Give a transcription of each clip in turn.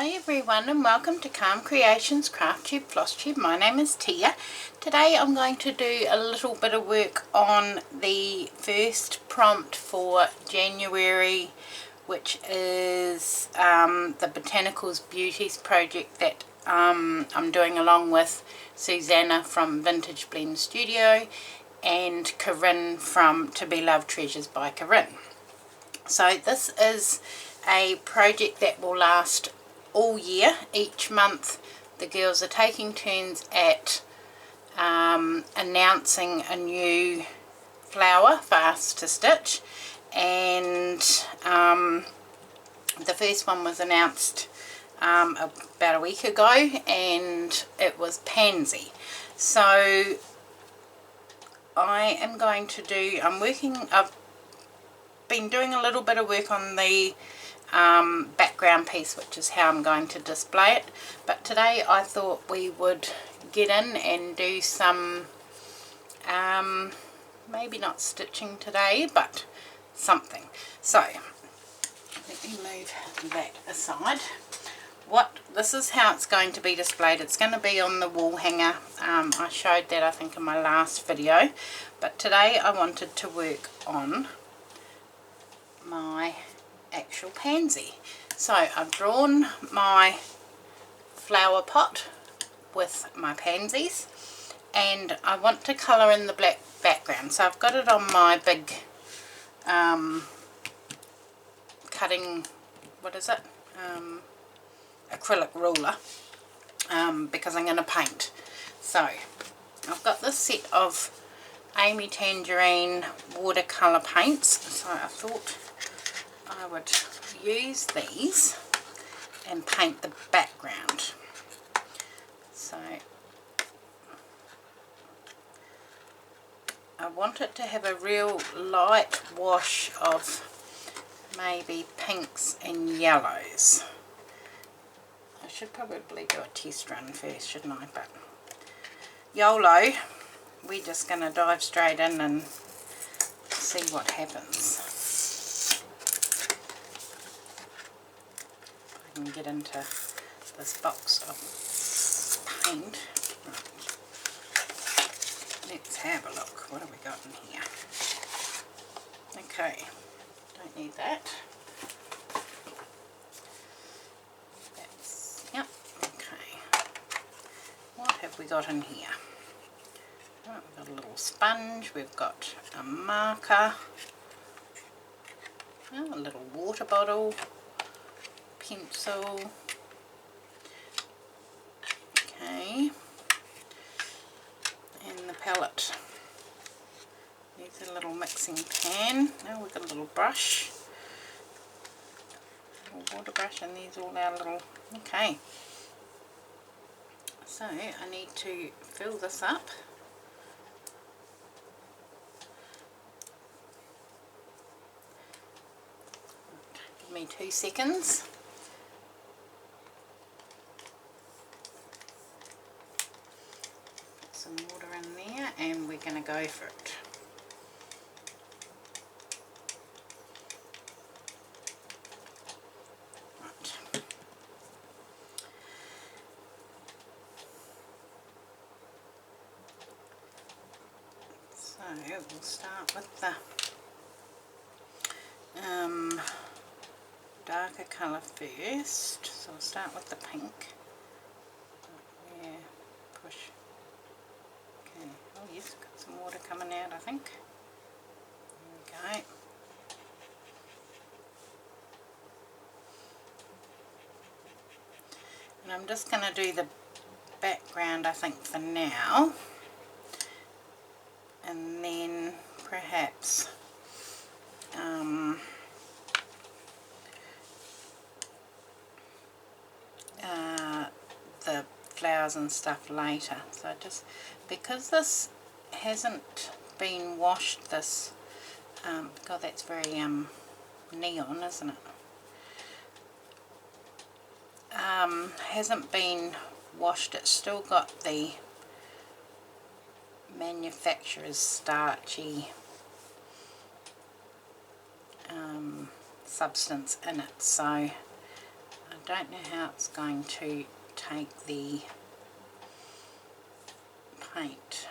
Hi everyone and welcome to Calm Creations Crafttube Flosstube. My name is Tia. Today I'm going to do a little bit of work on the first prompt for January, which is the Botanicals Beauties project that I'm doing along with Susanna from Vintage Blend Studio and Corinne from To Be Loved Treasures by Corinne. So this is a project that will last all year. Each month the girls are taking turns at announcing a new flower for us to stitch, and the first one was announced about a week ago and it was Pansy. So I am going to do, I've been doing a little bit of work on the background piece, which is how I'm going to display it, but today I thought we would get in and do some maybe not stitching today, but something. So let me move that aside. This is how it's going to be displayed. It's going to be on the wall hanger. I showed that I think in my last video, but today I wanted to work on my actual pansy. So I've drawn my flower pot with my pansies and I want to colour in the black background. So I've got it on my big cutting, what is it, acrylic ruler, because I'm going to paint. So I've got this set of Amy Tangerine watercolour paints, so I thought I would use these and paint the background. So I want it to have a real light wash of maybe pinks and yellows. I should probably do a test run first, shouldn't I? But YOLO, we're just going to dive straight in and see what happens. If I can get into this box of paint. Right. Let's have a look. What have we got in here? Okay, don't need that. Yep, okay. What have we got in here? Right, we've got a little sponge, we've got a marker, a little water bottle, pencil, okay, and the palette. There's a little mixing pan. Now we've got a little brush, a little water brush, and there's all our little, okay. So I need to fill this up. Give me 2 seconds. Put some water in there and we're going to go for it. Right. So we'll start with the darker colour first. So we'll start with the pink. Yeah, push. Okay. Oh yes, got some water coming out, I think. Okay. And I'm just going to do the background, I think, for now. And then perhaps the flowers and stuff later. So just because this hasn't been washed, this God, that's very neon, isn't it? Hasn't been washed. It's still got the manufacturer's starchy substance in it, so I don't know how it's going to take the paint.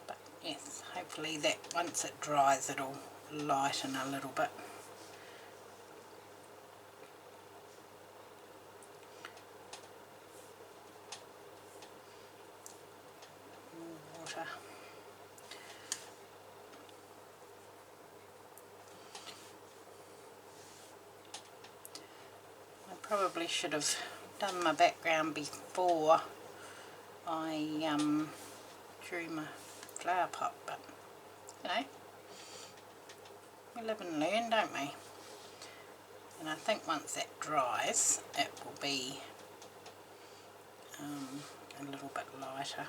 But yes, hopefully that once it dries it'll lighten a little bit. More water. I probably should have done my background before I drew my flower pot, but you know, we live and learn, don't we? And I think once that dries it will be a little bit lighter.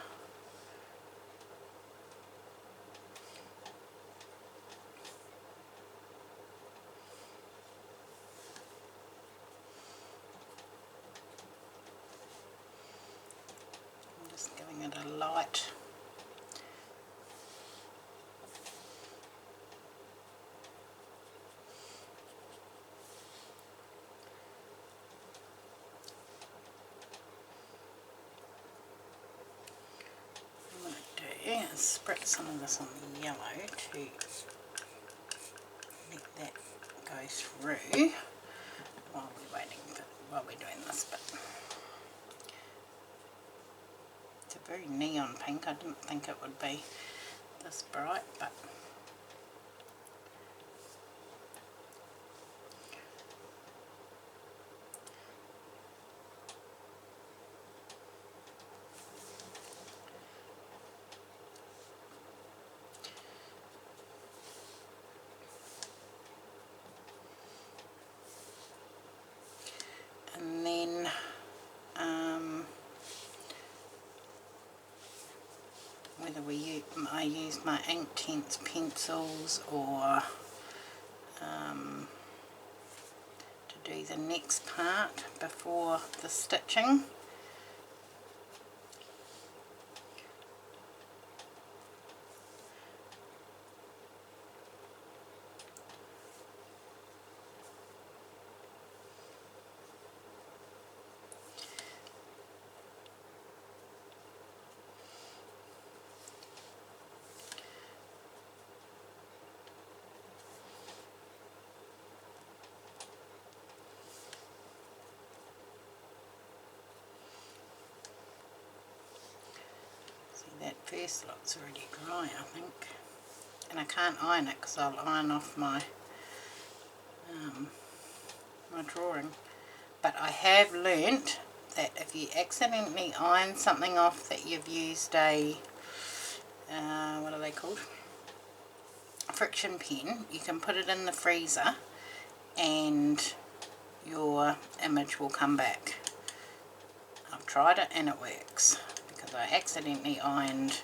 I'm just giving it a light. Spread some of this on the yellow to let that go through while we're doing this bit. It's a very neon pink. I didn't think it would be this bright, but and then whether I use my Inktense pencils or to do the next part before the stitching. That first lot's already dry, I think, and I can't iron it because I'll iron off my my drawing. But I have learnt that if you accidentally iron something off that you've used a what are they called, friction pen, you can put it in the freezer and your image will come back. I've tried it and it works. I accidentally ironed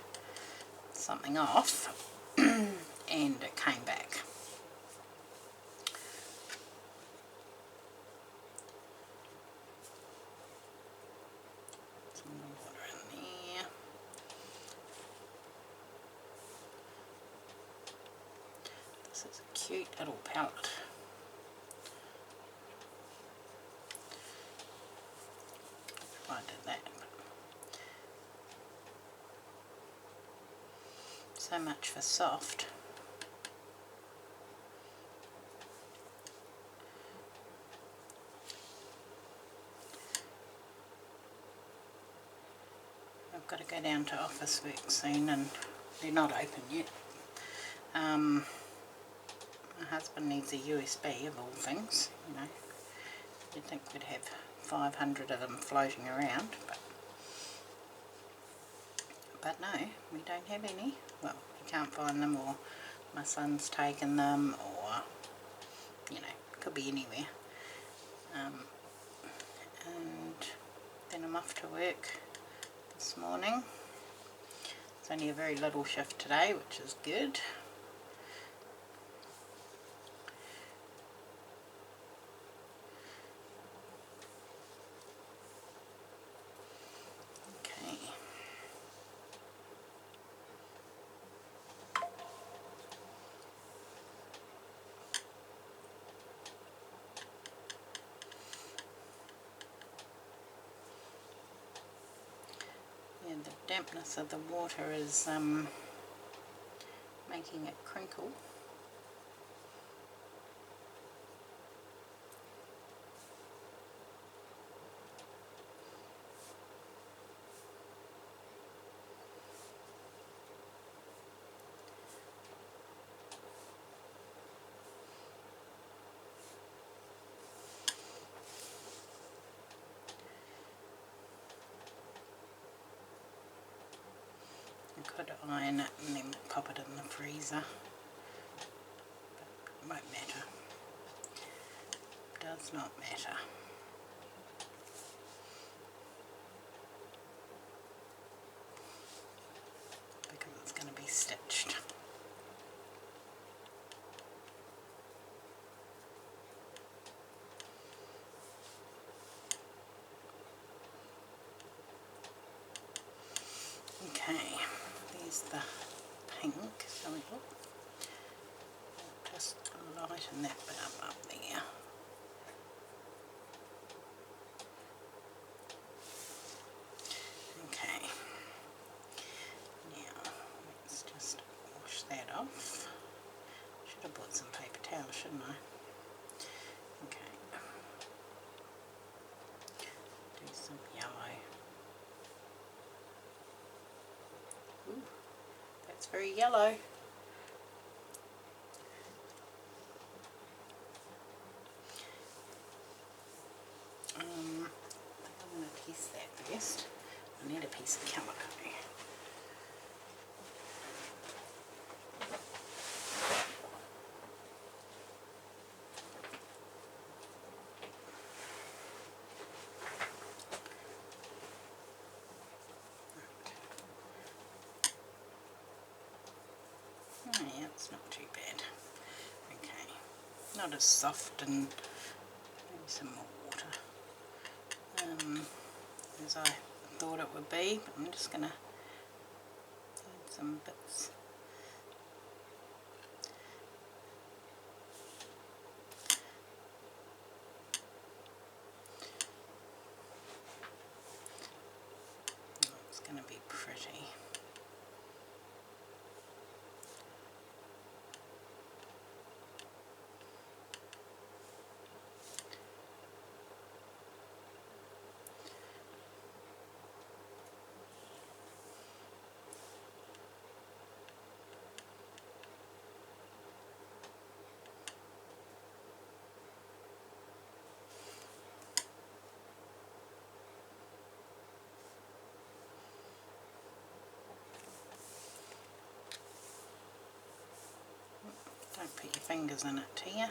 something off and it came back. Some more water in there. This is a cute little palette. I did that. So much for soft. I've got to go down to office work soon and they're not open yet. My husband needs a USB of all things, you know. You'd think we'd have 500 of them floating around, but no, we don't have any. Well, we can't find them, or my son's taken them, or you know, could be anywhere. And then I'm off to work this morning. It's only a very little shift today, which is good. dampness of the water is making it crinkle. I could iron it and then pop it in the freezer, but it won't matter. It does not matter. Because it's going to be stitched. Okay, there's the pink, so we look. Just lighten that bit up there. Okay, now let's just wash that off. Should have bought some paper towel, shouldn't I? Okay, do some yellow. Ooh, that's very yellow. I think I'm going to test that first. I need a piece of calico. Oh yeah, it's not too bad. Okay, not as soft and maybe some more water as I thought it would be, but I'm just going to add some bits. Oh, it's going to be pretty. Don't put your fingers in it, Tia.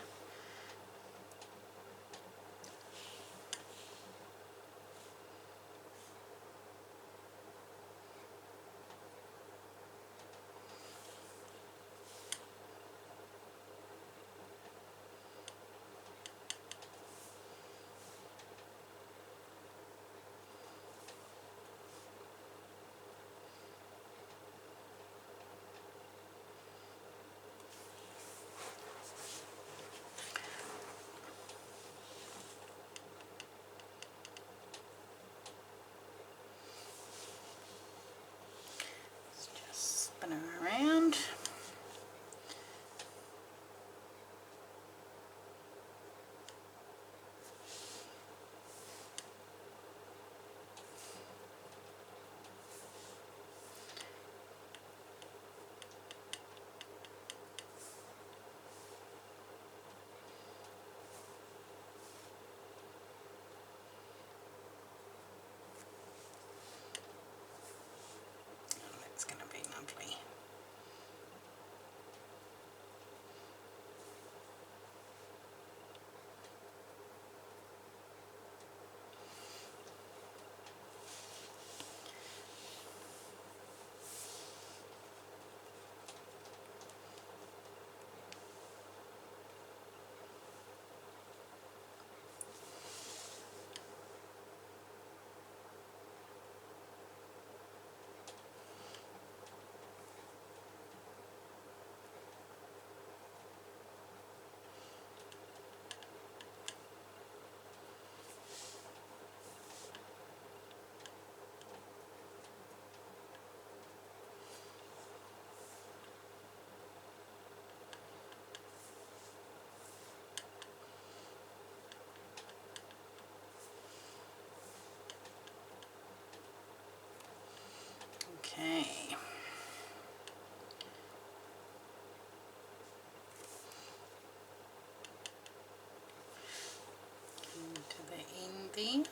there.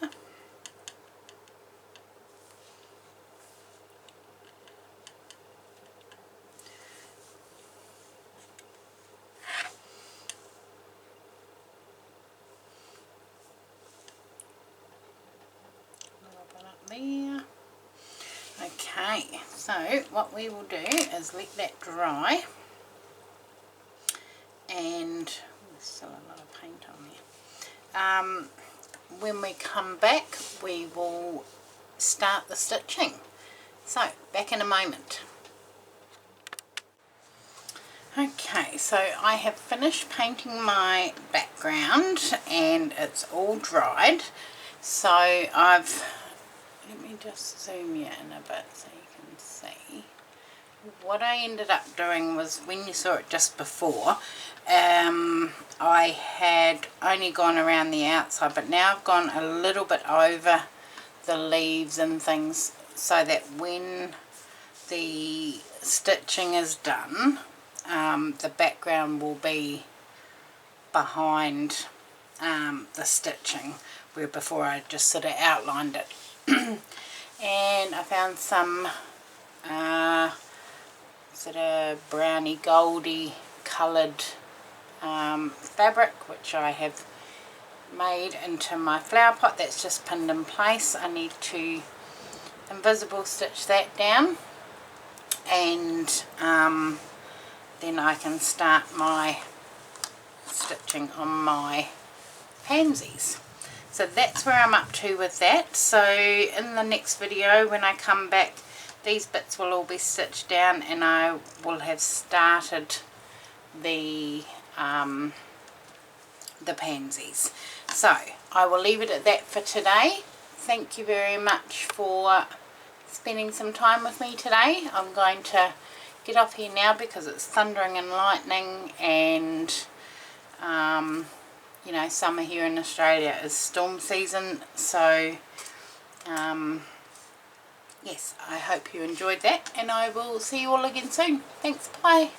There. Okay, so what we will do is let that dry, and there's still a lot of paint on there. When we come back we will start the stitching. So back in a moment. Okay, so I have finished painting my background and it's all dried. So let me just zoom you in a bit so you can see. What I ended up doing was, when you saw it just before, I had only gone around the outside, but now I've gone a little bit over the leaves and things, so that when the stitching is done, the background will be behind the stitching, where before I just sort of outlined it. And I found some sort of browny goldy coloured fabric, which I have made into my flower pot. That's just pinned in place. I need to invisible stitch that down, and then I can start my stitching on my pansies. So that's where I'm up to with that. So in the next video, when I come back, these bits will all be stitched down and I will have started the pansies. So I will leave it at that for today. Thank you very much for spending some time with me today. I'm going to get off here now because it's thundering and lightning, and you know, summer here in Australia is storm season. So yes, I hope you enjoyed that, and I will see you all again soon. Thanks, bye.